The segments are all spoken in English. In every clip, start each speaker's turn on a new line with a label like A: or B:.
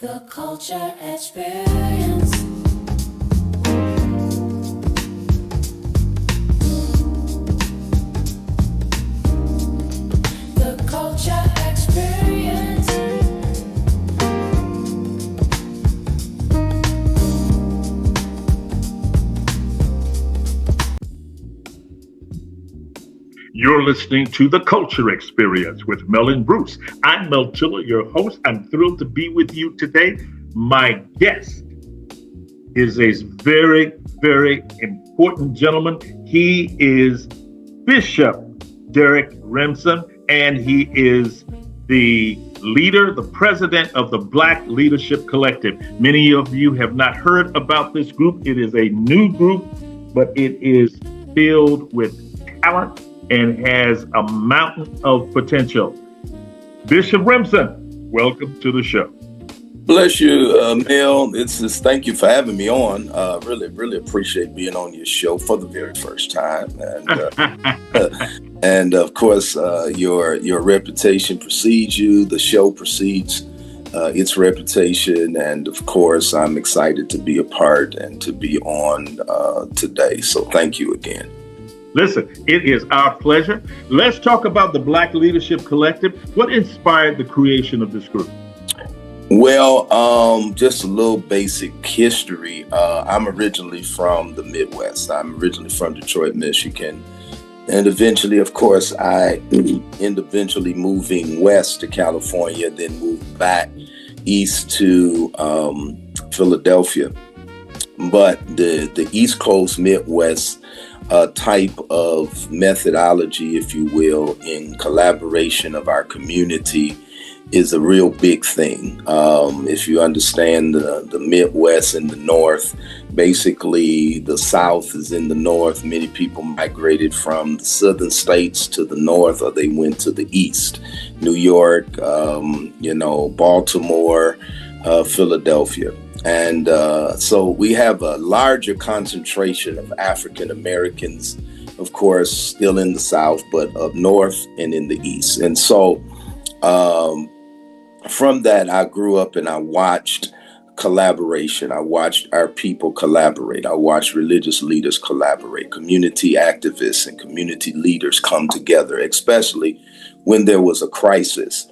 A: The Culture Experience. The Culture Experience.
B: You're listening to The Culture Experience with Mel and Bruce. I'm Mel Tiller, your host. I'm thrilled to be with you today. My guest is a very, very important gentleman. He is Bishop Derek Rimson, and he is the leader, the president of the Black Leadership Collective. Many of you have not heard about this group. It is a new group, but it is filled with talent and has a mountain of potential. Bishop Rimson, welcome to the show.
C: Bless you, Mel. It's just thank you for having me on. Really appreciate being on your show for the very first time, and of course, your reputation precedes you. The show precedes its reputation, and of course, I'm excited to be a part and to be on today. So, thank you again.
B: Listen, it is our pleasure. Let's talk about the Black Leadership Collective. What inspired the creation of this group?
C: Well, just a little basic history. I'm originally from the Midwest. I'm originally from Detroit, Michigan. And eventually, of course, I eventually moving west to California, then moved back east to Philadelphia. But the East Coast, Midwest type of methodology, if you will, in collaboration of our community is a real big thing. If you understand the Midwest and the North, basically the South is in the North. Many people migrated from the southern states to the North, or they went to the East. New York, Baltimore, Philadelphia. And so we have a larger concentration of African Americans, of course, still in the South, but up north and in the East. And so from that, I grew up and I watched collaboration. I watched our people collaborate. I watched religious leaders collaborate, community activists and community leaders come together, especially when there was a crisis.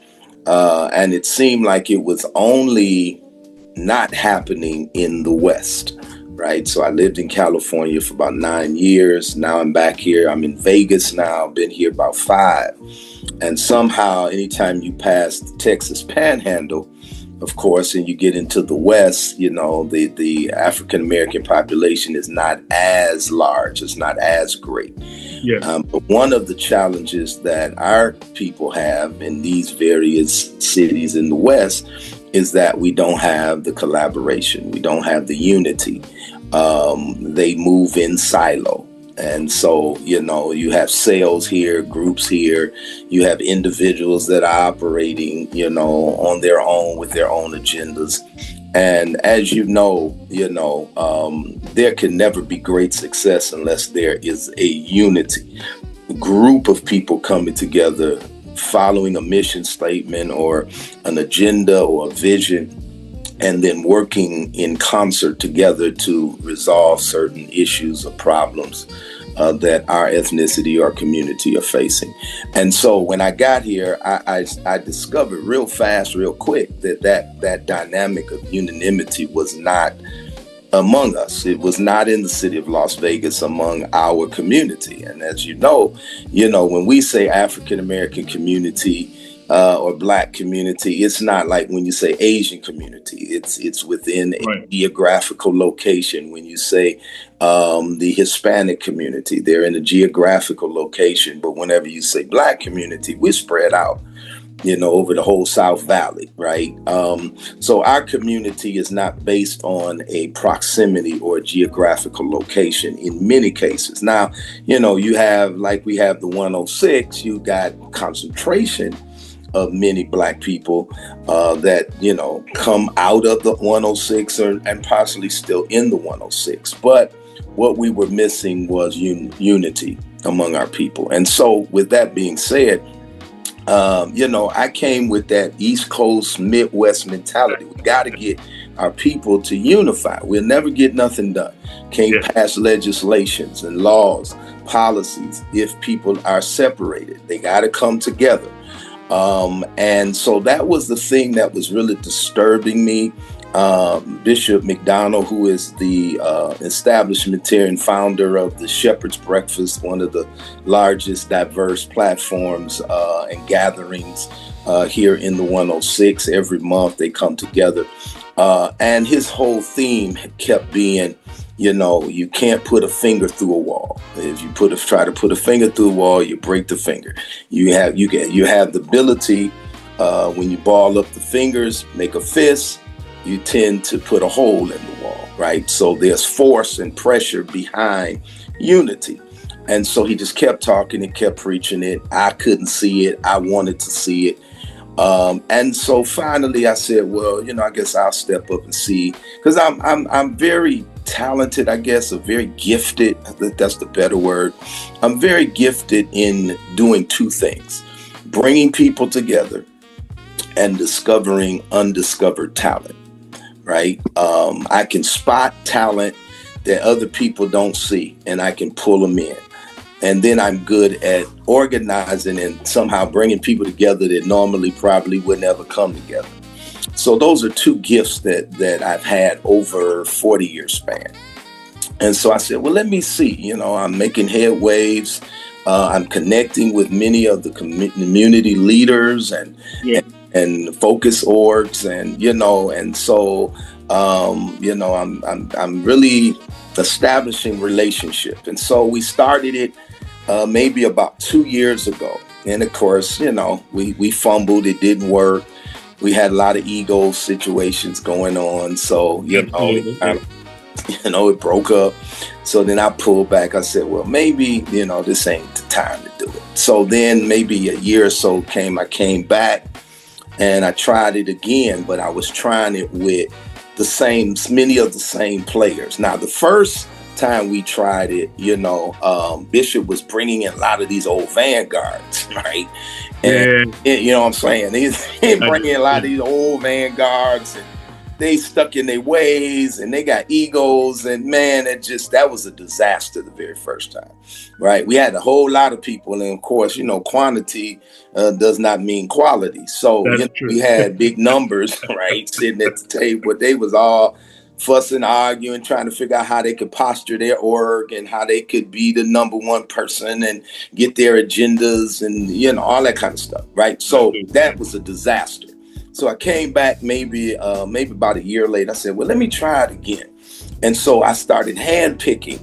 C: And it seemed like it was only not happening in the West, right? So I lived in California for about 9 years. Now I'm back here. I'm in Vegas now. I've been here about 5. And somehow, anytime you pass the Texas Panhandle, of course, and you get into the West, the African American population is not as large. It's not as great.
B: Yes.
C: But one of the challenges that our people have in these various cities in the West is that we don't have the collaboration. We don't have the unity. They move in silo. And so, you have cells here, groups here, you have individuals that are operating, on their own with their own agendas. And as there can never be great success unless there is a unity, a group of people coming together, following a mission statement or an agenda or a vision, and then working in concert together to resolve certain issues or problems that our ethnicity or community are facing. And so when I got here, I discovered real fast, real quick, that dynamic of unanimity was not among us. It was not in the city of Las Vegas among our community. And as you know, when we say African American community or Black community, it's not like when you say Asian community. It's within a geographical location. When you say the Hispanic community, they're in a geographical location. But whenever you say Black community, we're spread out, over the whole South Valley, right? So our community is not based on a proximity or a geographical location in many cases. Now, you have, like we have the 106, you got concentration of many Black people that, come out of the 106 and possibly still in the 106. But what we were missing was unity among our people. And so with that being said, I came with that East Coast, Midwest mentality. We got to get our people to unify. We'll never get nothing done. Can't
B: Yeah.
C: pass legislations and laws, policies if people are separated. They got to come together. And so that was the thing that was really disturbing me. Bishop McDonald, who is the establishmentarian founder of the Shepherd's Breakfast, one of the largest diverse platforms and gatherings here in the 106. Every month they come together. And his whole theme kept being, you can't put a finger through a wall. If you try to put a finger through a wall, you break the finger. You have the ability when you ball up the fingers, make a fist, you tend to put a hole in the wall, right? So there's force and pressure behind unity. And so he just kept talking and kept preaching it. I couldn't see it. I wanted to see it. And so finally I said, well, I guess I'll step up and see, because I'm very talented, I guess, or very gifted. I think that's the better word. I'm very gifted in doing two things: bringing people together and discovering undiscovered talent, right? I can spot talent that other people don't see, and I can pull them in. And then I'm good at organizing and somehow bringing people together that normally probably would never come together. So those are two gifts that I've had over 40-year span. And so I said, well, let me see. I'm making head waves. I'm connecting with many of the community leaders and focus orgs, and so I'm really establishing relationship. And so we started it maybe about 2 years ago. And of course, we fumbled. It didn't work. We had a lot of ego situations going on. So, it broke up. So then I pulled back. I said, well, maybe, this ain't the time to do it. So then maybe a year or so I came back and I tried it again, but I was trying it with many of the same players. Now, the first time we tried it, Bishop was bringing in a lot of these old vanguards, right? And you know what I'm saying? He's bringing a lot of these old vanguards, and they stuck in their ways, and they got egos, and man, that was a disaster the very first time, right? We had a whole lot of people, and of course, quantity does not mean quality. So we had big numbers, right, sitting at the table, but they was all fussing, arguing, trying to figure out how they could posture their org and how they could be the number one person and get their agendas and, all that kind of stuff, right? So that was a disaster. So I came back maybe about a year later. I said, well, let me try it again. And so I started handpicking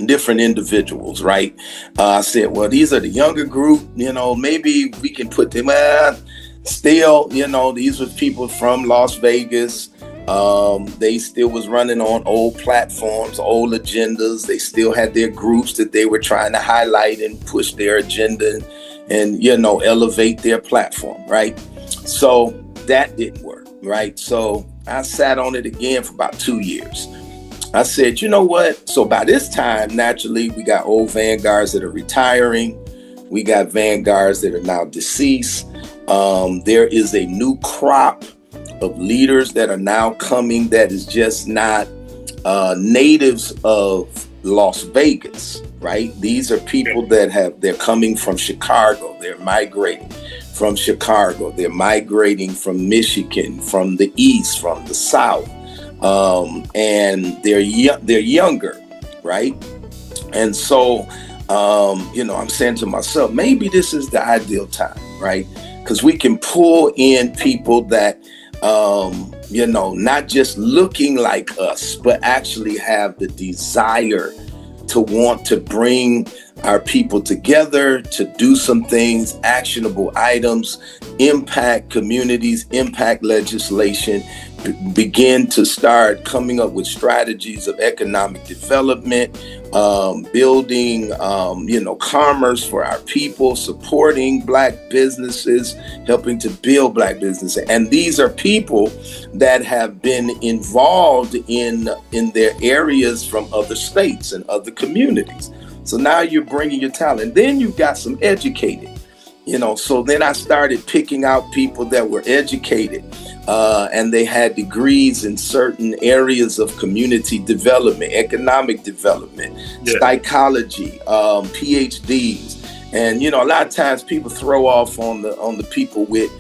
C: different individuals, right? I said, well, these are the younger group, maybe we can put them still, these were people from Las Vegas. They still was running on old platforms, old agendas. They still had their groups that they were trying to highlight and push their agenda and elevate their platform, right? So that didn't work, right? So I sat on it again for about 2 years. I said, you know what? So by this time, naturally, we got old vanguards that are retiring. We got vanguards that are now deceased. There is a new crop of leaders that are now coming that is just not natives of Las Vegas, right? These are people they're coming from Chicago. They're migrating from Chicago. They're migrating from Michigan, from the East, from the South. And they're younger, right? And so, I'm saying to myself, maybe this is the ideal time, right? Because we can pull in people that, not just looking like us, but actually have the desire to want to bring our people together, to do some things, actionable items, impact communities, impact legislation, begin to start coming up with strategies of economic development, building, commerce for our people, supporting Black businesses, helping to build Black businesses. And these are people that have been involved in their areas from other states and other communities. So now you're bringing your talent. Then you've got some educated So then I started picking out people that were educated, and they had degrees in certain areas of community development, economic development, psychology, PhDs. And a lot of times people throw off on the people with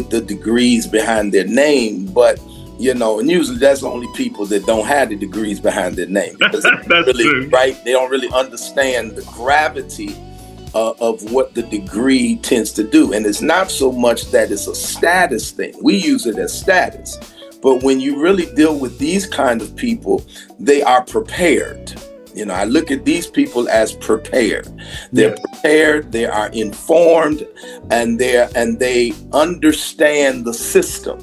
C: the degrees behind their name, but and usually that's the only people that don't have the degrees behind their name, because
B: That's true.
C: right, they don't really understand the gravity of what the degree tends to do. And it's not so much that it's a status thing. We use it as status. But when you really deal with these kind of people, they are prepared. I look at these people as prepared. They're prepared, they are informed, and they understand the system,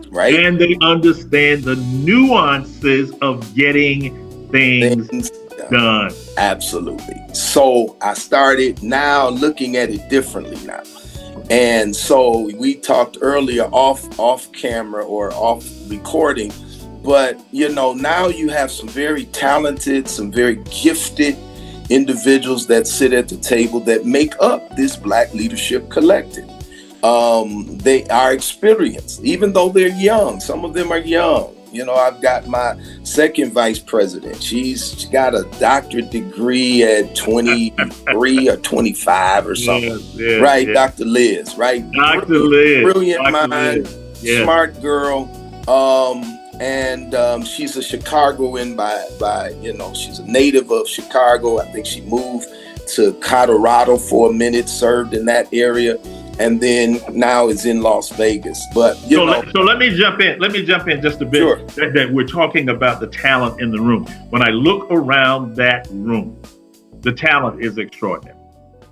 C: right?
B: And they understand the nuances of getting things done.
C: Absolutely. So I started now looking at it differently now. And so we talked earlier off camera or off recording, but now you have some very talented, some very gifted individuals that sit at the table that make up this Black Leadership Collective. They are experienced, even though they're young. Some of them are young. I've got my second vice president. She's got a doctorate degree at 23 or 25 or something. Right, Dr. Liz, right?
B: Dr. Liz.
C: Brilliant mind, smart girl. And she's a Chicagoan by she's a native of Chicago. I think she moved to Colorado for a minute, served in that area, and then now is in Las Vegas. But
B: so let me jump in. Let me jump in just a bit.
C: Sure.
B: That we're talking about the talent in the room. When I look around that room, the talent is extraordinary.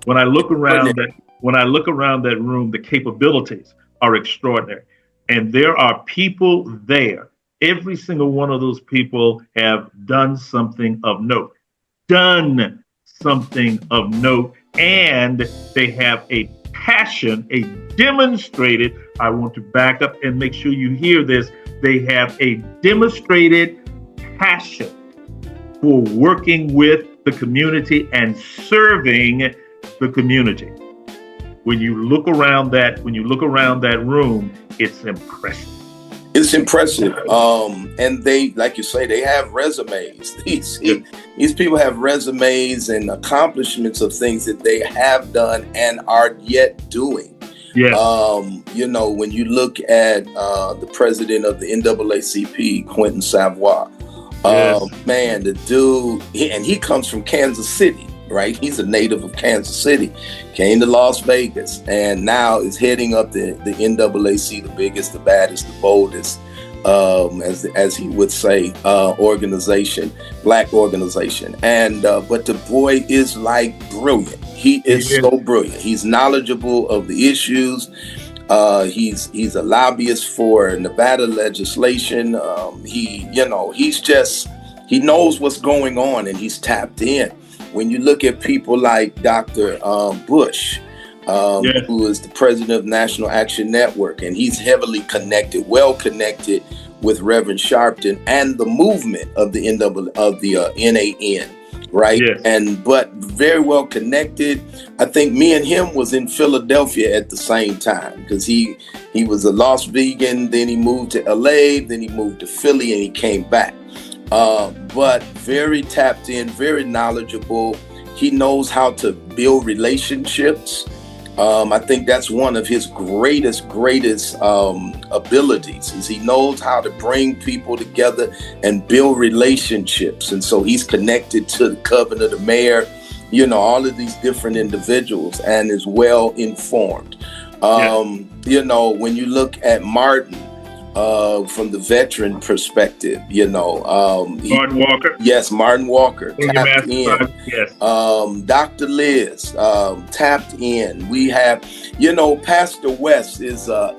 B: When I look around that room, the capabilities are extraordinary, and there are people there. Every single one of those people have done something of note. And they have a passion, a demonstrated, I want to back up and make sure you hear this, they have a demonstrated passion for working with the community and serving the community. When you look around that room, it's impressive.
C: It's impressive. And they, like you say, they have resumes. These people have resumes and accomplishments of things that they have done and are yet doing.
B: Yeah.
C: When you look at the president of the NAACP, Quentin Savoy, man, the dude, he comes from Kansas City, right? He's a native of Kansas City, came to Las Vegas, and now is heading up the NAAC, the biggest, the baddest, the boldest, as he would say, organization, Black organization. And but the boy is like brilliant. He is so brilliant. He's knowledgeable of the issues. He's a lobbyist for Nevada legislation. He knows what's going on, and he's tapped in. When you look at people like Dr. Bush, who is the president of National Action Network, and he's heavily connected, well connected with Reverend Sharpton and the movement of the NAN, right? Yes. But very well connected. I think me and him was in Philadelphia at the same time, because he was a lost vegan, then he moved to LA, then he moved to Philly, and he came back. But very tapped in, very knowledgeable. He knows how to build relationships. I think that's one of his greatest abilities, is he knows how to bring people together and build relationships. And so he's connected to the governor, the mayor, all of these different individuals, and is well informed. When you look at Martin, from the veteran perspective,
B: Martin Walker.
C: Yes, Martin Walker tapped in.
B: Yes.
C: Dr. Liz tapped in. We have, Pastor West is a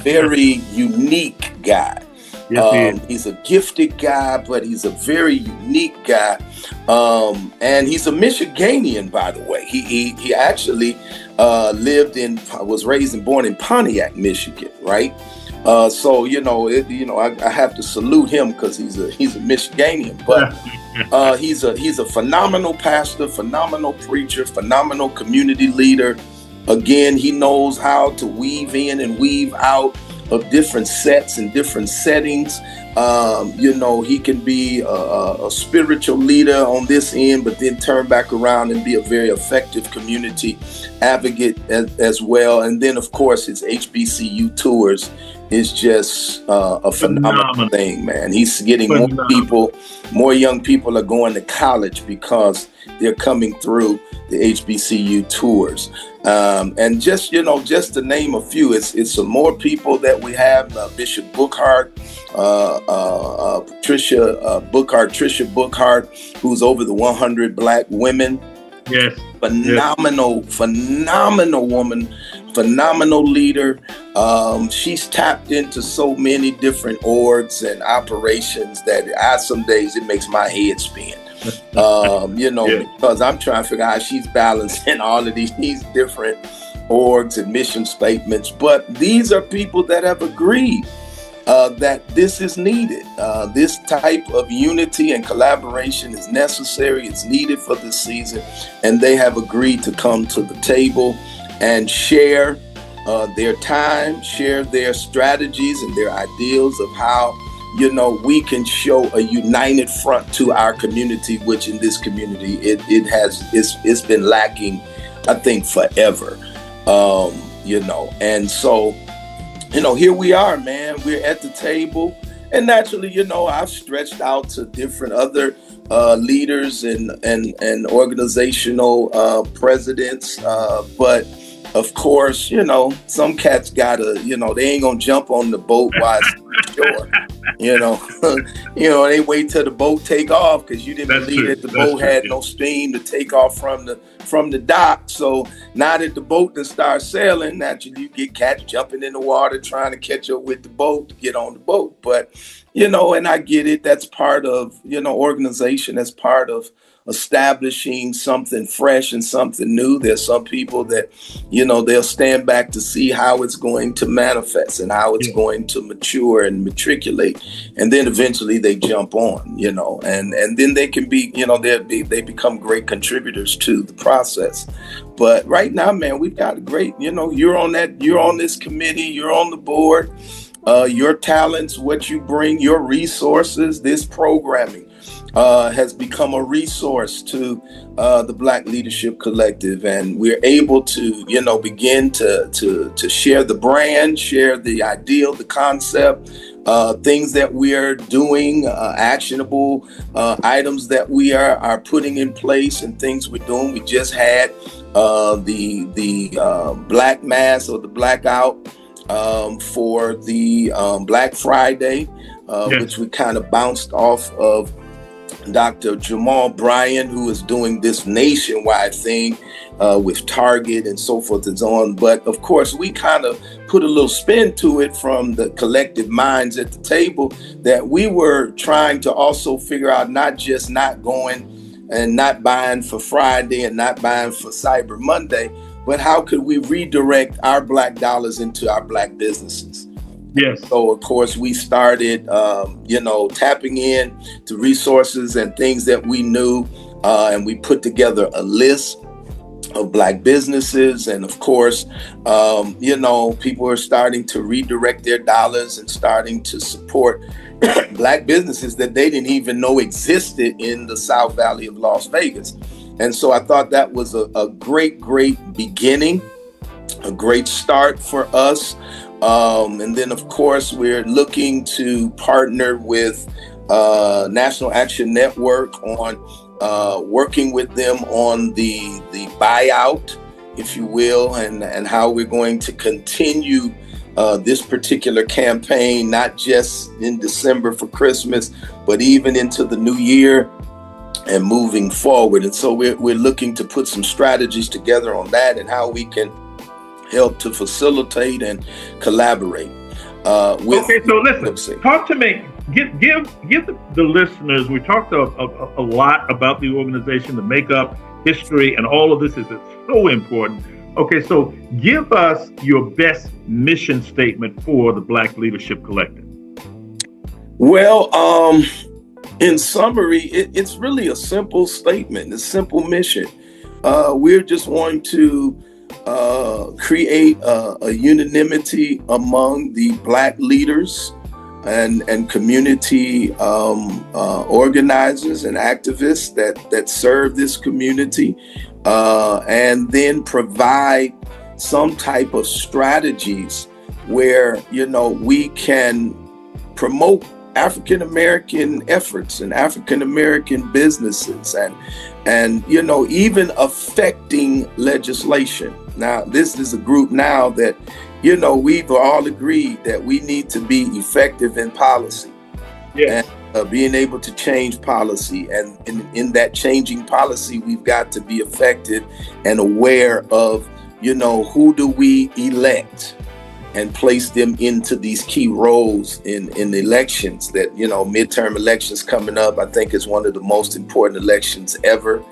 C: very unique guy.
B: Yes,
C: he's a gifted guy, but he's a very unique guy. And he's a Michiganian, by the way. He actually was raised and born in Pontiac, Michigan, right? So I have to salute him, because he's a Michiganian, but he's a phenomenal pastor, phenomenal preacher, phenomenal community leader. Again, he knows how to weave in and weave out of different sets and different settings. He can be a spiritual leader on this end, but then turn back around and be a very effective community advocate as well. And then, of course, his HBCU tours is just a phenomenal thing, man. He's getting more young people are going to college because they're coming through the HBCU tours. And just to name a few, it's some more people that we have. Bishop Bookhart, Trisha Bookhart, who's over the 100 Black women.
B: Yes.
C: Phenomenal woman, phenomenal leader. She's tapped into so many different orgs and operations that some days it makes my head spin. Because I'm trying to figure out how she's balancing all of these different orgs and mission statements. But these are people that have agreed that this is needed. This type of unity and collaboration is necessary. It's needed for this season. And they have agreed to come to the table and share their time, share their strategies and their ideals of how we can show a united front to our community, which in this community, it's been lacking, I think, forever. And so, here we are, man. We're at the table. And naturally, I've stretched out to different other leaders and organizational presidents. But of course, some cats gotta, they ain't gonna jump on the boat while it's shore. They wait till the boat take off because you didn't believe that the boat had no steam to take off from the dock. So now that the boat then starts sailing, naturally you get cats jumping in the water trying to catch up with the boat to get on the boat. But and I get it. That's part of organization. That's part of establishing something fresh and something new. There's some people that, they'll stand back to see how it's going to manifest and how it's going to mature and matriculate. And then eventually they jump on, and then they can be, they become great contributors to the process. But right now, man, we've got a great, you're on this committee, you're on the board, your talents, what you bring, your resources, this programming has become a resource to the Black Leadership Collective, and we're able to, begin to share the brand, share the ideal, the concept, things that we are doing, actionable items that we are putting in place, and things we're doing. We just had the Black Mass or the Blackout for the Black Friday, which we kind of bounced off of Dr. Jamal Bryan, who is doing this nationwide thing with Target and so forth and so on. But of course, we kind of put a little spin to it from the collective minds at the table, that we were trying to also figure out not just not going and not buying for Friday and not buying for Cyber Monday, but how could we redirect our Black dollars into our Black businesses?
B: Yes.
C: So, of course, we started, tapping in to resources and things that we knew, and we put together a list of Black businesses. And of course, people are starting to redirect their dollars and starting to support Black businesses that they didn't even know existed in the South Valley of Las Vegas. And so I thought that was a great beginning, a great start for us. And then, of course, we're looking to partner with National Action Network on working with them on the buyout, if you will, and how we're going to continue this particular campaign, not just in December for Christmas, but even into the new year and moving forward. And so we're looking to put some strategies together on that and how we can help to facilitate and collaborate.
B: Okay, so listen, talk to me. Give the listeners. We talked a lot about the organization, the makeup, history, and all of this is so important. Okay, so give us your best mission statement for the Black Leadership Collective.
C: Well, in summary, it's really a simple statement, a simple mission. We're just wanting to create a unanimity among the Black leaders and community organizers and activists that serve this community, and then provide some type of strategies where, you know, we can promote African American efforts and African American businesses, and you know, even affecting legislation. Now, this is a group now that, you know, we've all agreed that we need to be effective in policy.
B: Yes.
C: And being able to change policy, and in that changing policy, we've got to be effective and aware of, you know, who do we elect and place them into these key roles in the elections. That, you know, midterm elections coming up, I think is one of the most important elections ever.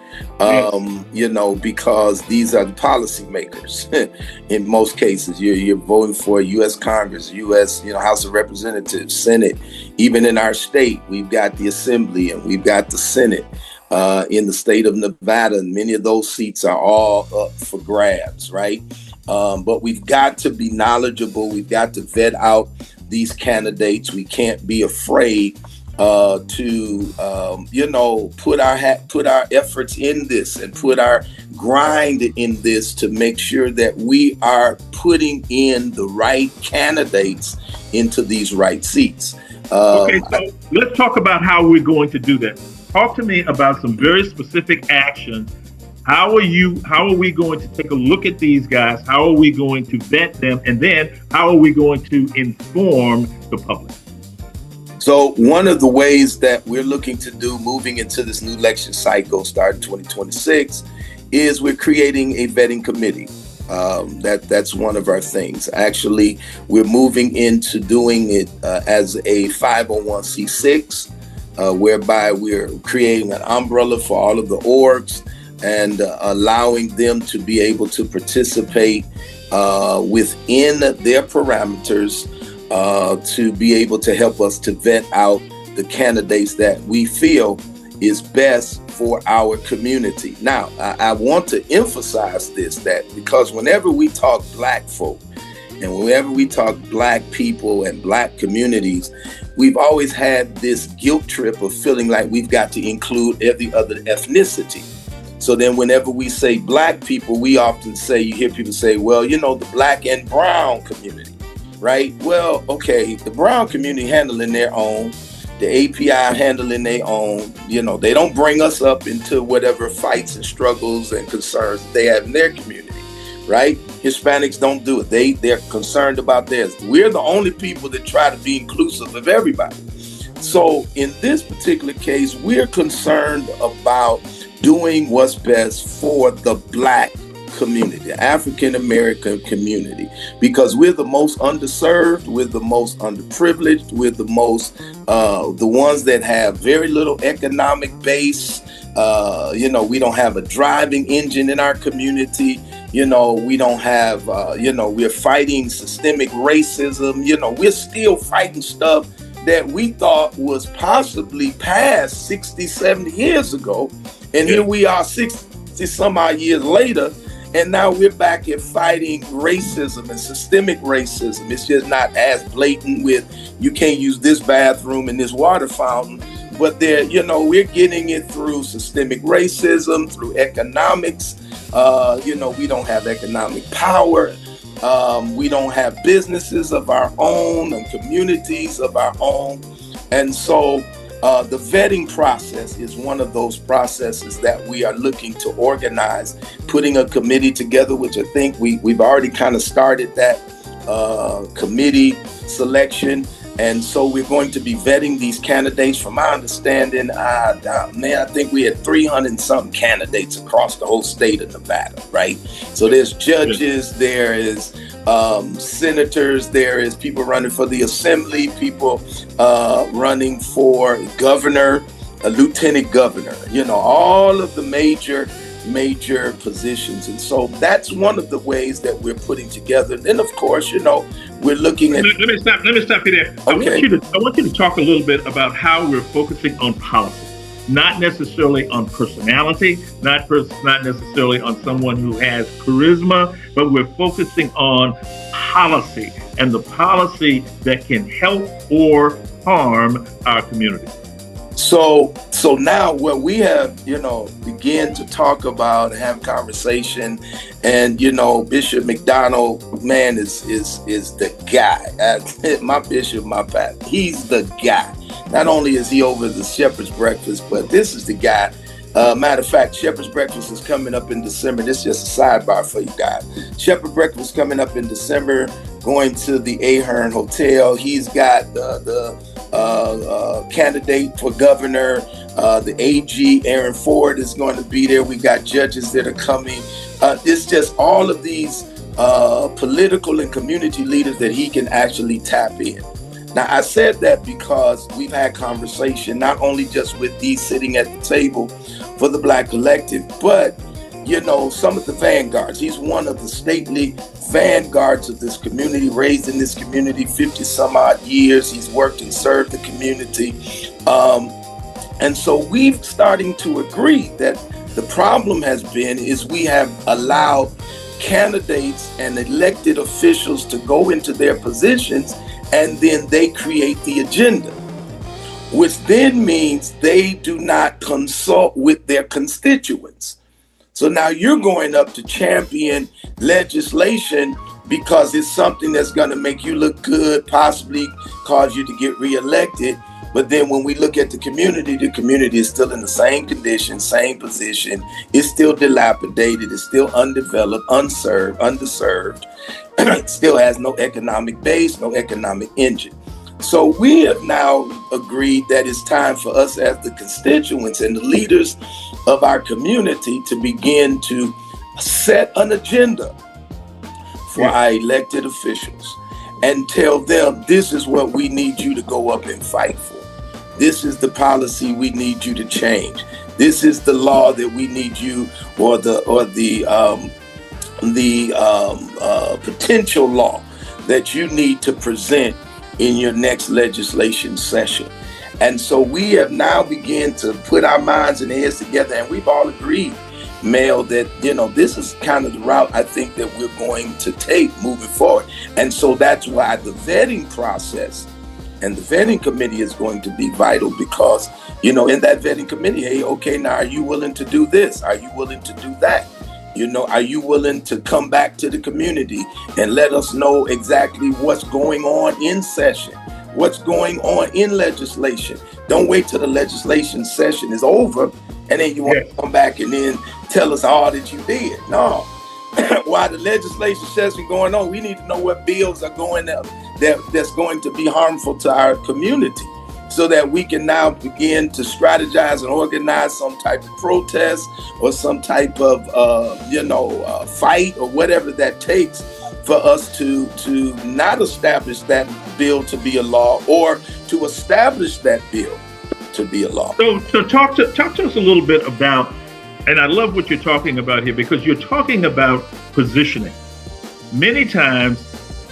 C: You know, because these are the policymakers. In most cases, you're voting for U.S. Congress, U.S. House of Representatives, Senate. Even in our state, we've got the Assembly and we've got the Senate. In the state of Nevada, many of those seats are all up for grabs, right? But we've got to be knowledgeable. We've got to vet out these candidates. We can't be afraid to put our efforts in this and put our grind in this to make sure that we are putting in the right candidates into these right seats.
B: Okay, so let's talk about how we're going to do that. Talk to me about some very specific actions. How are we going to take a look at these guys? How are we going to vet them? And then how are we going to inform the public?
C: So one of the ways that we're looking to do moving into this new election cycle starting 2026 is we're creating a vetting committee. That's one of our things. Actually, we're moving into doing it as a 501c6, whereby we're creating an umbrella for all of the orgs and allowing them to be able to participate within their parameters to be able to help us to vet out the candidates that we feel is best for our community. Now, I want to emphasize this, that because whenever we talk Black folk and whenever we talk Black people and Black communities, we've always had this guilt trip of feeling like we've got to include every other ethnicity. So then whenever we say Black people, we often say, you hear people say, well, you know, the Black and brown community, right? Well, okay, the brown community handling their own, the API handling their own, you know, they don't bring us up into whatever fights and struggles and concerns they have in their community, right? Hispanics don't do it. They're concerned about theirs. We're the only people that try to be inclusive of everybody. So in this particular case, we're concerned about doing what's best for the Black community, the African American community, because we're the most underserved, we're the most underprivileged, we're the most, the ones that have very little economic base. We don't have a driving engine in our community. We don't have, we're fighting systemic racism. We're still fighting stuff that we thought was possibly past 60, 70 years ago. And here we are 60 some odd years later, and now we're back at fighting racism and systemic racism. It's just not as blatant with you can't use this bathroom and this water fountain, but we're getting it through systemic racism, through economics. We don't have economic power. We don't have businesses of our own and communities of our own. And so the vetting process is one of those processes that we are looking to organize, putting a committee together, which I think we've already kind of started that committee selection. And so we're going to be vetting these candidates. From my understanding, I think we had 300 and something candidates across the whole state of Nevada, right? So there's judges, there is senators, there is people running for the assembly, people running for governor, a lieutenant governor, all of the major positions. And so that's one of the ways that we're putting together. And then, of course, we're looking at... Let
B: me stop you there.
C: Okay.
B: I want you to talk a little bit about how we're focusing on policy. not necessarily on personality, not necessarily on someone who has charisma, but we're focusing on policy and the policy that can help or harm our community.
C: So now what we have, begin to talk about, have conversation, and Bishop McDonald, man, is the guy. My bishop, my pastor, he's the guy. Not only is he over the Shepherd's Breakfast, but this is the guy. Matter of fact, Shepherd's Breakfast is coming up in December. This is just a sidebar for you guys. Shepherd's Breakfast coming up in December, going to the Ahern Hotel. He's got the candidate for governor, the AG, Aaron Ford is going to be there. We got judges that are coming. It's just all of these political and community leaders that he can actually tap in. Now, I said that because we've had conversation, not only just with these sitting at the table for the Black Collective, but, some of the vanguards. He's one of the stately vanguards of this community, raised in this community 50 some odd years. He's worked and served the community. And so we're starting to agree that the problem has been is we have allowed candidates and elected officials to go into their positions, and then they create the agenda, which then means they do not consult with their constituents. So now you're going up to champion legislation because it's something that's going to make you look good, possibly cause you to get reelected. But then when we look at the community is still in the same condition, same position. It's still dilapidated. It's still undeveloped, underserved. It still has no economic base, no economic engine. So we have now agreed that it's time for us as the constituents and the leaders of our community to begin to set an agenda for our elected officials and tell them, this is what we need you to go up and fight for. This is the policy we need you to change. This is the law that we need you, or the potential law that you need to present in your next legislation session. And so we have now begun to put our minds and heads together, and we've all agreed, Mel, that this is kind of the route I think that we're going to take moving forward. And so that's why the vetting process and the vetting committee is going to be vital, because in that vetting committee, hey, okay, now are you willing to do this? Are you willing to do that? Are you willing to come back to the community and let us know exactly what's going on in session, what's going on in legislation? Don't wait till the legislation session is over and then you want to come back and then tell us all that you did. No. While the legislation session going on, we need to know what bills are going up that's going to be harmful to our community, so that we can now begin to strategize and organize some type of protest or some type of fight or whatever that takes for us to not establish that bill to be a law, or to establish that bill to be a law.
B: So talk to us a little bit about, and I love what you're talking about here, because you're talking about positioning. Many times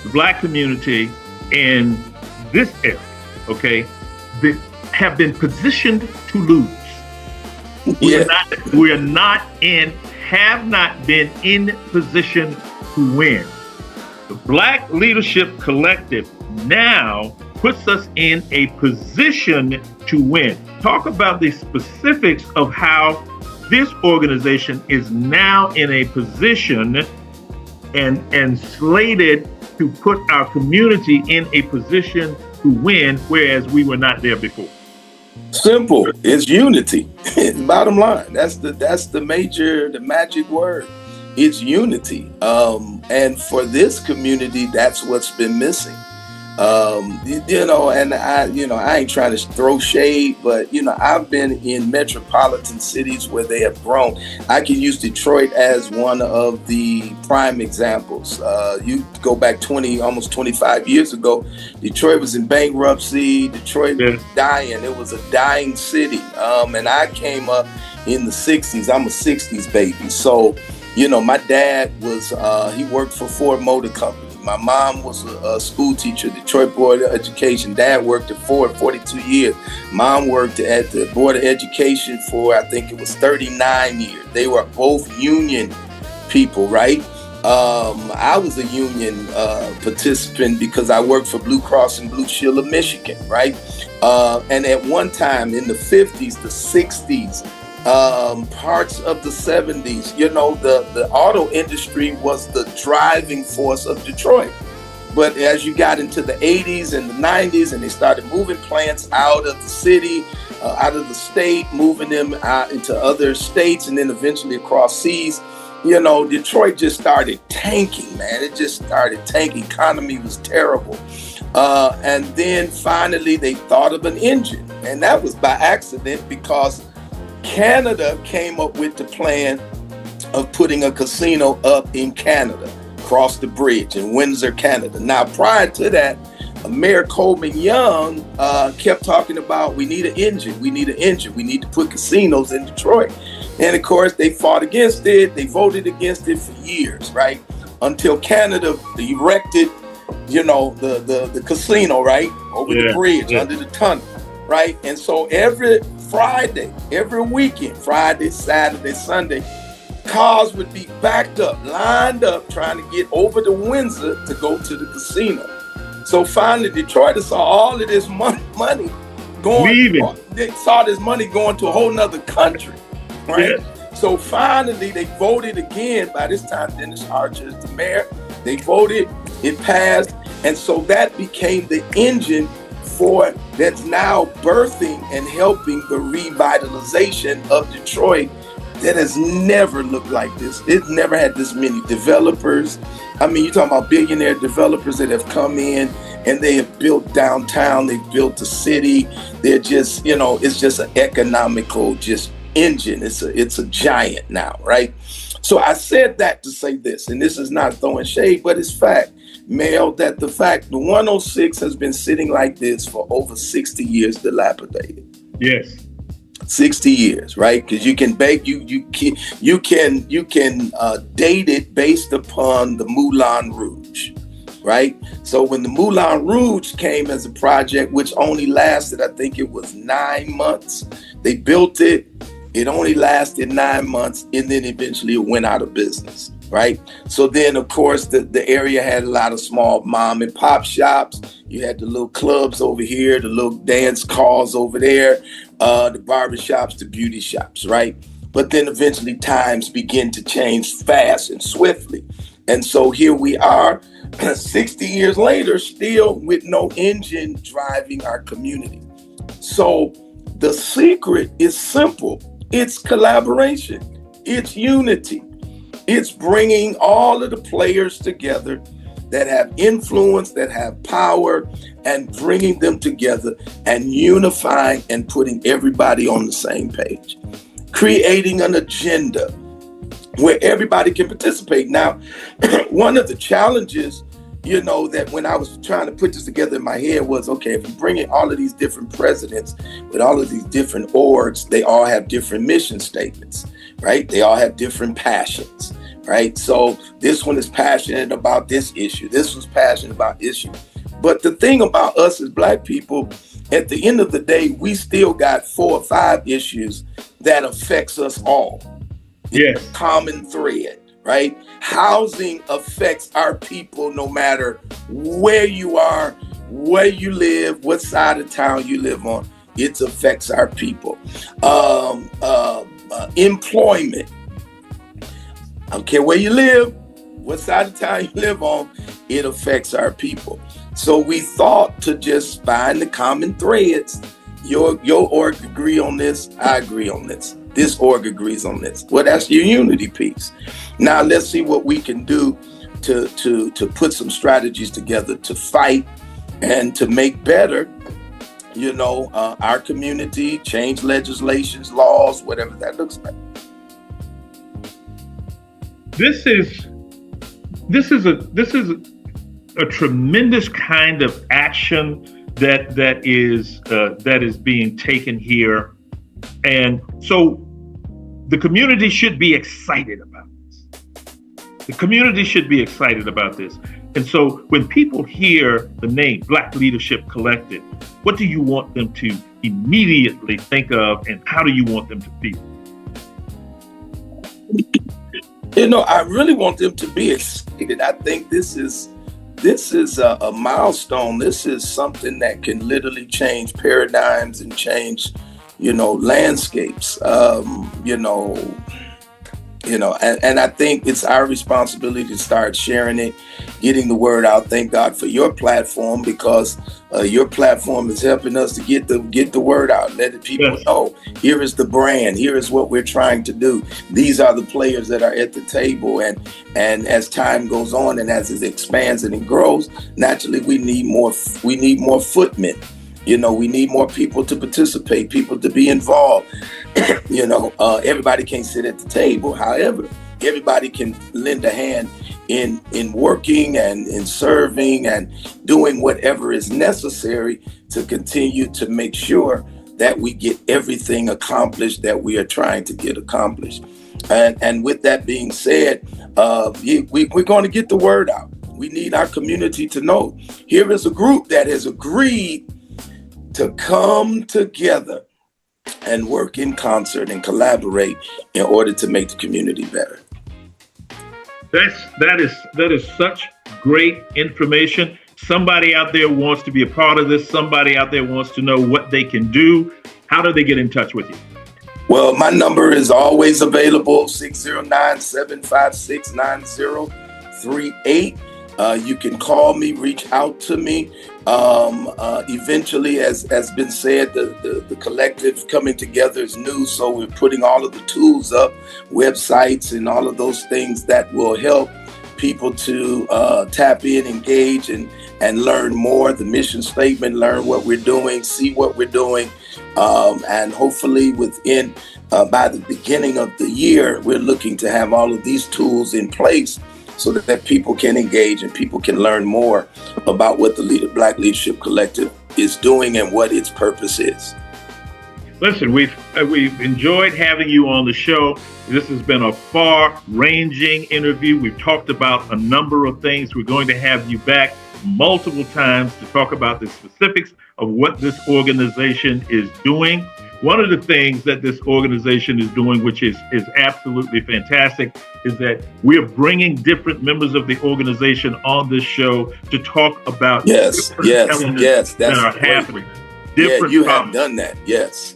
B: the Black community in this area, okay, have been positioned to lose. Have not been in position to win. The Black Leadership Collective now puts us in a position to win. Talk about the specifics of how this organization is now in a position and slated to put our community in a position to win, whereas we were not there before.
C: Simple. It's unity. Bottom line. That's the magic word. It's unity. And for this community, that's what's been missing. And I ain't trying to throw shade, but I've been in metropolitan cities where they have grown. I can use Detroit as one of the prime examples. You go back almost 25 years ago, Detroit was in bankruptcy. Detroit was dying. It was a dying city. And I came up in the 60s. I'm a 60s baby. So, my dad was, he worked for Ford Motor Company. My mom was a school teacher, Detroit Board of Education. Dad worked at Ford 42 years. Mom worked at the Board of Education for, I think it was 39 years. They were both union people, right? I was a union participant because I worked for Blue Cross and Blue Shield of Michigan, right? And at one time in the 50s, the 60s, parts of the 70s, the auto industry was the driving force of Detroit. But as you got into the 80s and the 90s, and they started moving plants out of the city, out of the state, moving them out into other states, and then eventually across seas, Detroit just started tanking, man. It just started tanking. Economy was terrible. And then finally they thought of an engine. And that was by accident because Canada came up with the plan of putting a casino up in Canada, across the bridge in Windsor, Canada. Now, prior to that, Mayor Coleman Young kept talking about, we need an engine, we need an engine, we need to put casinos in Detroit. And of course, they fought against it. They voted against it for years, right? Until Canada erected, the casino, right? Over the bridge, under the tunnel, right? And so every Friday, every weekend, Friday, Saturday, Sunday, cars would be backed up, lined up, trying to get over to Windsor to go to the casino. So finally, Detroiters saw all of this money going. They saw this money going to a whole nother country, right? Yeah. So finally, they voted again. By this time, Dennis Archer is the mayor. They voted, it passed, and so that became the engine for that's now birthing and helping the revitalization of Detroit that has never looked like this. It never had this many developers. I mean, you're talking about billionaire developers that have come in and they have built downtown, they've built the city. They're just, it's just an economical engine. It's a giant now, right? So I said that to say this, and this is not throwing shade, but it's fact, Mel, that the 106 has been sitting like this for over 60 years, dilapidated.
B: Yes.
C: 60 years, right? Because you can date it based upon the Moulin Rouge, right? So when the Moulin Rouge came as a project, which only lasted, I think it was 9 months, they built it. It only lasted 9 months, and then eventually it went out of business, right? So then, of course, the area had a lot of small mom and pop shops. You had the little clubs over here, the little dance halls over there, the barber shops, the beauty shops, right? But then eventually times begin to change fast and swiftly. And so here we are, 60 years later, still with no engine driving our community. So the secret is simple. It's collaboration. It's unity. It's bringing all of the players together that have influence, that have power, and bringing them together and unifying and putting everybody on the same page. Creating an agenda where everybody can participate. Now, one of the challenges, that when I was trying to put this together in my head was, okay, if you bring in all of these different presidents with all of these different orgs, they all have different mission statements, right? They all have different passions, right? So this one is passionate about this issue. This one's passionate about issue. But the thing about us as Black people, at the end of the day, we still got 4 or 5 issues that affects us all.
B: Yes.
C: It's a common thread. Right? Housing affects our people no matter where you are, where you live, what side of town you live on. It affects our people. Employment. I don't care where you live, what side of town you live on, it affects our people. So we thought to just find the common threads. Your org agree on this, I agree on this. This org agrees on this. Well, that's your unity piece. Now let's see what we can do to put some strategies together to fight and to make better, our community, change legislations, laws, whatever that looks like.
B: This is a tremendous kind of action that is being taken here. And so the community should be excited about this. The community should be excited about this. And so when people hear the name Black Leadership Collective, what do you want them to immediately think of, and how do you want them to feel?
C: I really want them to be excited. I think this is a milestone. This is something that can literally change paradigms and change, landscapes. And I think it's our responsibility to start sharing it, getting the word out. Thank God for your platform, because your platform is helping us to get the word out. Let the people know, here is the brand, here is what we're trying to do. These are the players that are at the table, and as time goes on and as it expands and it grows, naturally we need more footmen. We need more people to participate, people to be involved. Everybody can't sit at the table. However, everybody can lend a hand in working and in serving and doing whatever is necessary to continue to make sure that we get everything accomplished that we are trying to get accomplished. And with that being said, we're going to get the word out. We need our community to know here is a group that has agreed to come together and work in concert and collaborate in order to make the community better.
B: That is such great information. Somebody out there wants to be a part of this. Somebody out there wants to know what they can do. How do they get in touch with you?
C: Well, my number is always available, 609-756-9038. You can call me, reach out to me. Eventually, as been said, the collective coming together is new, so we're putting all of the tools up, websites, and all of those things that will help people to tap in, engage, and learn more. The mission statement, learn what we're doing, see what we're doing, and hopefully within by the beginning of the year, we're looking to have all of these tools in place, so that people can engage and people can learn more about what the Black Leadership Collective is doing and what its purpose is.
B: Listen, we've enjoyed having you on the show. This has been a far-ranging interview. We've talked about a number of things. We're going to have you back multiple times to talk about the specifics of what this organization is doing. One of the things that this organization is doing, which is absolutely fantastic, is that we're bringing different members of the organization on this show to talk about
C: elements
B: that are happening.
C: You have done that. Yes.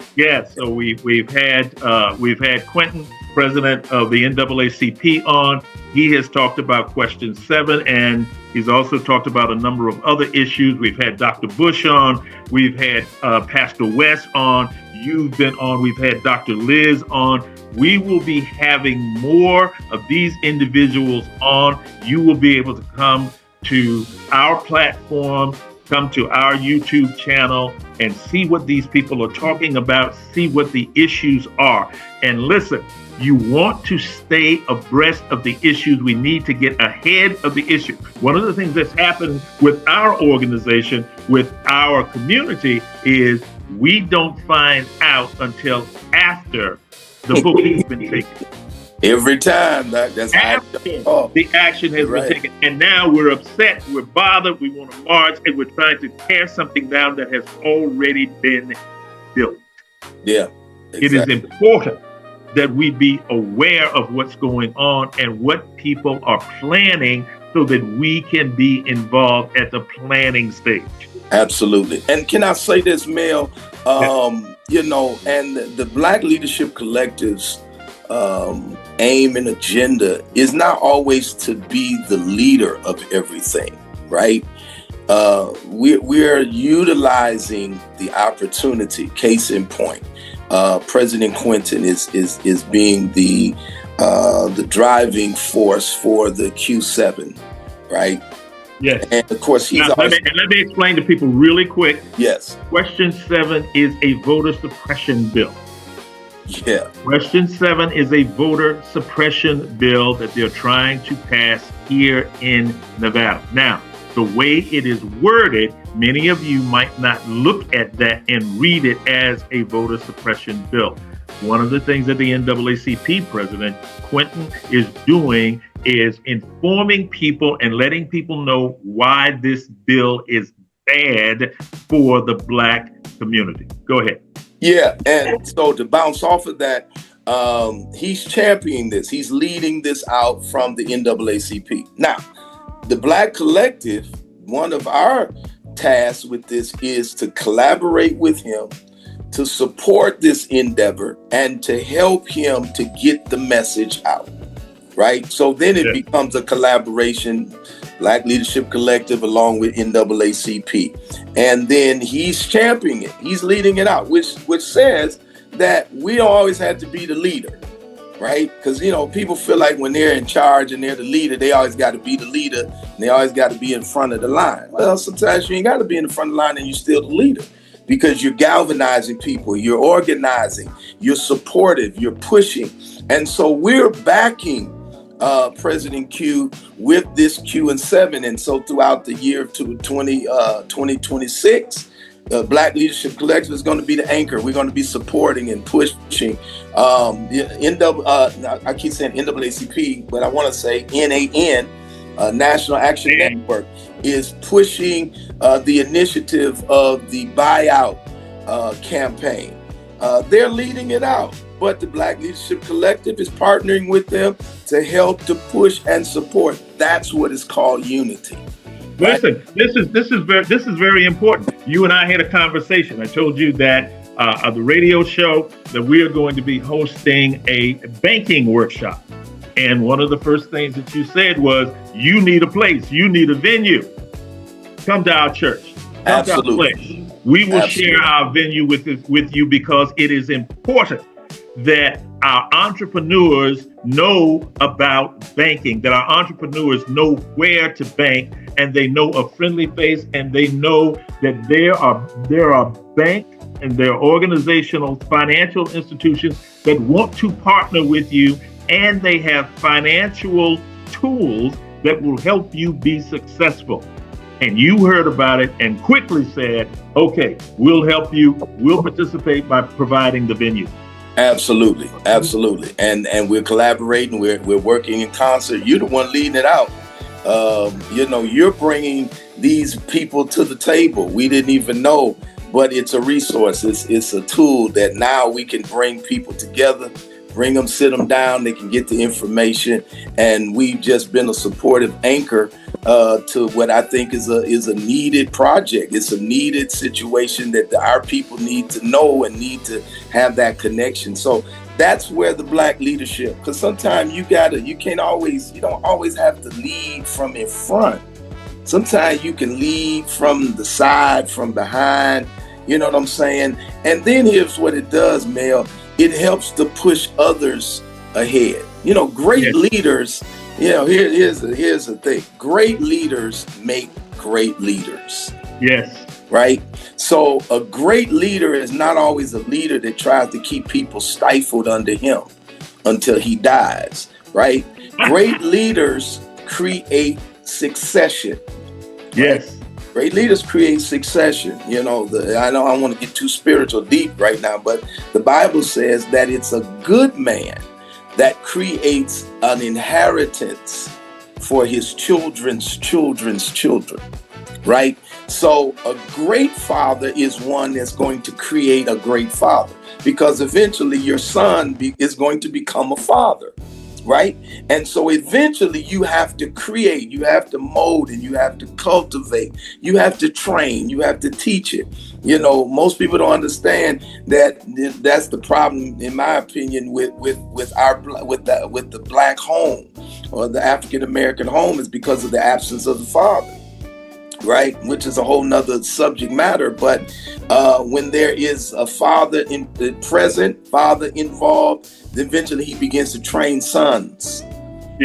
B: So we've had Quentin, president of the NAACP, on. He has talked about question 7, and he's also talked about a number of other issues. We've had Dr. Bush on. We've had Pastor West on. You've been on. We've had Dr. Liz on. We will be having more of these individuals on. You will be able to come to our platform, come to our YouTube channel, and see what these people are talking about, see what the issues are. And listen, you want to stay abreast of the issues. We need to get ahead of the issue. One of the things that's happened with our organization, with our community, is we don't find out until after the vote has been taken.
C: Every time that's
B: after the action has been taken. And now we're upset, we're bothered, we want to march, and we're trying to tear something down that has already been built.
C: Yeah, exactly.
B: It is important that we be aware of what's going on and what people are planning, so that we can be involved at the planning stage. Absolutely.
C: And can I say this, Mel? And the Black Leadership Collective's aim and agenda is not always to be the leader of everything, right? We're utilizing the opportunity. Case in point, President Quentin is being the driving force for the Q7, right?
B: Yes.
C: And of course,
B: let me explain to people really quick.
C: Yes.
B: Question 7 is a voter suppression bill.
C: Yeah.
B: Question 7 is a voter suppression bill that they're trying to pass here in Nevada. Now, the way it is worded, many of you might not look at that and read it as a voter suppression bill. One of the things that the NAACP president, Quentin, is doing is informing people and letting people know why this bill is bad for the Black community. Go ahead.
C: Yeah, and so to bounce off of that, he's championing this. He's leading this out from the NAACP. Now, the Black Collective, one of our tasks with this is to collaborate with him, to support this endeavor, and to help him to get the message out. Right? So then it becomes a collaboration, Black Leadership Collective along with NAACP. And then he's championing it. He's leading it out, which says that we don't always have to be the leader, right? Because, people feel like when they're in charge and they're the leader, they always got to be the leader and they always got to be in front of the line. Well, sometimes you ain't got to be in the front of the line and you're still the leader, because you're galvanizing people, you're organizing, you're supportive, you're pushing. And so we're backing President Q with this Q&7. And so throughout the year of 2026, Black Leadership Collective is going to be the anchor. We're going to be supporting and pushing. I keep saying NAACP, but I want to say NAN, National Action Network, is pushing the initiative of the buyout campaign. They're leading it out, but the Black Leadership Collective is partnering with them to help to push and support. That's what is called unity.
B: Listen, this is very important. You and I had a conversation. I told you that the radio show that we are going to be hosting a banking workshop. And one of the first things that you said was, you need a place, you need a venue. Come to our church. Come
C: Absolutely.
B: to our place. We will share our venue with you, because it is important that our entrepreneurs know about banking, that our entrepreneurs know where to bank, and they know a friendly face, and they know that there are banks and there are organizational financial institutions that want to partner with you, and they have financial tools that will help you be successful. And you heard about it and quickly said, okay, we'll help you. We'll participate by providing the venue.
C: Absolutely. And we're collaborating. We're working in concert. You're the one leading it out. You're bringing these people to the table. We didn't even know, but it's a resource. It's a tool that now we can bring people together, bring them, sit them down. They can get the information. And we've just been a supportive anchor to what I think is a needed project. It's a needed situation that our people need to know and need to have that connection. So that's where the Black leadership, because sometimes you don't always have to lead from in front. Sometimes you can lead from the side, from behind, you know what I'm saying? And then here's what it does, Mel. It helps to push others ahead. Great leaders, here's the thing. Great leaders make great leaders.
B: Yes.
C: Right? So a great leader is not always a leader that tries to keep people stifled under him until he dies, right? Great leaders create succession.
B: Yes.
C: Right? Great leaders create succession. I know I don't want to get too spiritual deep right now, but the Bible says that it's a good man that creates an inheritance for his children's children's children, right? So a great father is one that's going to create a great father, because eventually your son is going to become a father, right? And so eventually you have to create, you have to mold, and you have to cultivate, you have to train, you have to teach it. Most people don't understand that that's the problem, in my opinion, with the Black home or the African American home, is because of the absence of the father. Right, which is a whole nother subject matter. But when there is a father in the present, father involved, then eventually he begins to train sons,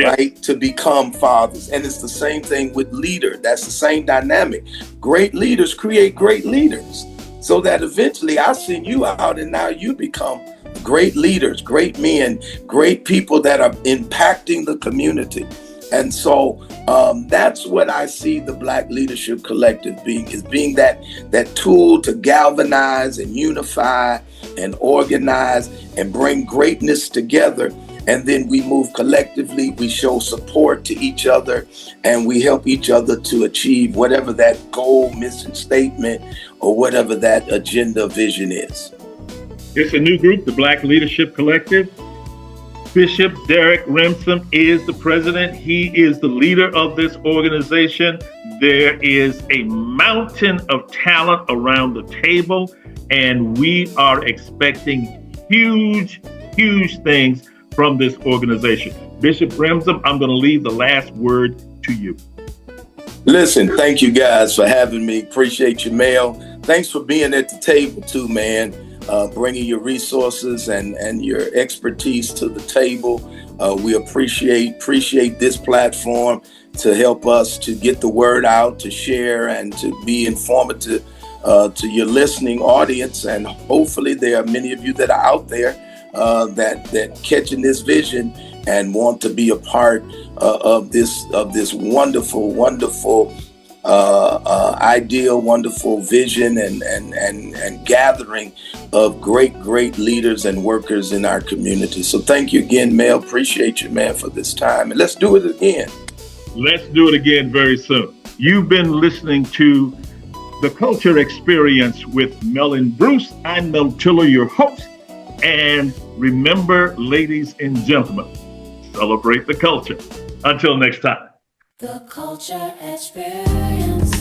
C: right, to become fathers. And it's the same thing with leader. That's the same dynamic. Great leaders create great leaders, so that eventually I send you out and now you become great leaders, great men, great people that are impacting the community. And so that's what I see the Black Leadership Collective being that tool to galvanize and unify and organize and bring greatness together. and then we move collectively. We show support to each other, and we help each other to achieve whatever that goal, mission statement, or whatever that agenda vision is.
B: It's a new group, the Black Leadership Collective. Bishop Derek Rimson is the president. He is the leader of this organization. There is a mountain of talent around the table, and we are expecting huge, huge things from this organization. Bishop Rimson, I'm going to leave the last word to you.
C: Listen, thank you guys for having me. Appreciate you, Mel. Thanks for being at the table too, man. Bringing your resources and your expertise to the table. We appreciate this platform to help us to get the word out, to share, and to be informative to your listening audience. And hopefully there are many of you that are out there that catching this vision and want to be a part of this wonderful ideal, wonderful vision and gathering of great leaders and workers in our community. So thank you again, Mel. Appreciate you, man, for this time. And let's do it again.
B: Let's do it again very soon. You've been listening to the Culture Xperience with Mel and Bruce. I'm Mel Tiller, your host. And remember, ladies and gentlemen, celebrate the culture. Until next time.
A: The Culture Xperience.